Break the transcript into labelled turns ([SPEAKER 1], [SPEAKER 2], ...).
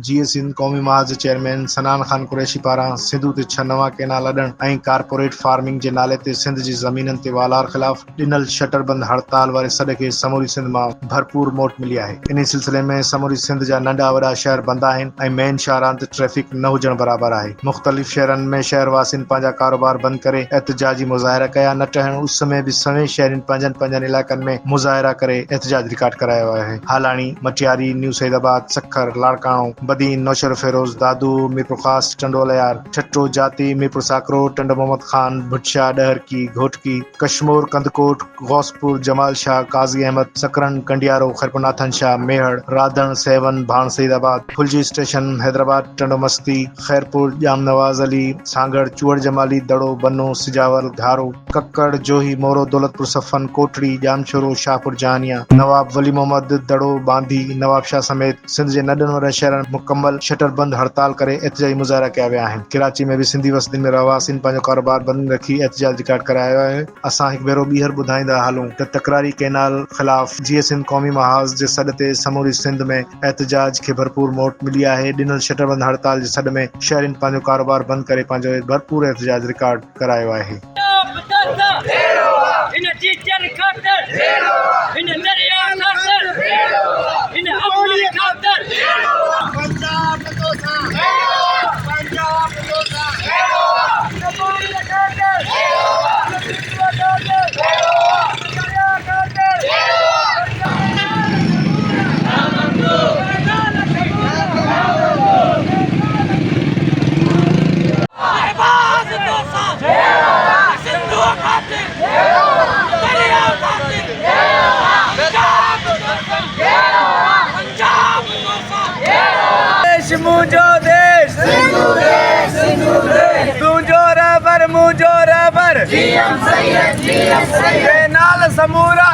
[SPEAKER 1] जीए सिंध क़ौमी महाज़ चेयरमैन सनान खान कुरैशी पारां सिंधु ते 6 नवां केनाल अॾण ऐं कारपोरेट फार्मिंग जे नाले ते सिंध जी ज़मीननि ते वालार ख़िलाफ़ ॾिनल शटरबंद हड़ताल वारे सॾ खे समूरी सिंध मां भरपूर मोट मिली आहे। इन सिलसिले में समूरी सिंध जा नंढा वॾा शहर बंद आहिनि ऐं मेन शाहरान ते ट्रैफ़िक न हुजण बराबर आहे। मुख़्तलिफ़ शहरनि में शहरवासियुनि पंहिंजा कारोबार बंदि करे एहतिजाजी मुज़ाहिरा कया। न टहण उस में बि सवें शहरियुनि पंहिंजनि इलाइक़नि में मुज़ाहिरा करे एहतिजाज रिकॉर्ड करायो आहे। हालाणी, मटियारी, न्यू सैदाबाद, सखर, लाड़काणो, बदीन, नौशर फेरोज, दादू, मीरपुर ख़ास, टंडोलयार, ठट्टो, जाती, मीरपुर साकरो, टंड मोहम्मद खान, भुटशा, डहरकी, घोटकी, कशमोर, कंदकोट, गौसपुर, जमाल शाह, काज़ी अहमद, सकरन, कंडियारो, खैरपुरनाथन शाह, मेहड़, राधण, सेवन, भाण सईदाबाद, फुलजी स्टेशन, हैदराबाद, टंडो मस्ती, खैरपुर, जाम नवाज अली, सांगड़, चूअड़ जमाली, दड़ो, बन्नो, सिजावर, घारो, कक्कड़, जोही, मोरो, दौलतपुर सफन, कोटड़ी, जामशोरो, शाहपुर जहानिया, नवाब वली मोहम्मद, दड़ो, बांधी, नवाब शाह समेत सिंध जे नंढनि वॾनि शहरनि मुकम्मल शटरबंद हड़ताल करे एहतिजाजी मुज़ाहिरा कया विया आहिनि। कराची में भी सिंधी वसदियुनि में रहवासियुनि पंहिंजो कारोबार बंदि रखी एहतिजाज रिकॉर्ड करायो आहे। असां हिकु भेरो ॿीहर ॿुधाईंदा हलूं त तकरारी केनाल ख़िलाफ़ जीए सिंध क़ौमी महाज़ जे सॾ ते समूरी सिंध में एहतिजाज खे भरपूर मोट मिली आहे। ॾिनल शटरबंद हड़ताल जे सॾ में शहरियुनि पंहिंजो कारोबार बंदि करे पंहिंजो भरपूर एहतिजाज रिकॉर्ड करायो आहे।
[SPEAKER 2] मुझो देश तुझो रबर मुझो रबर केनाल समूरा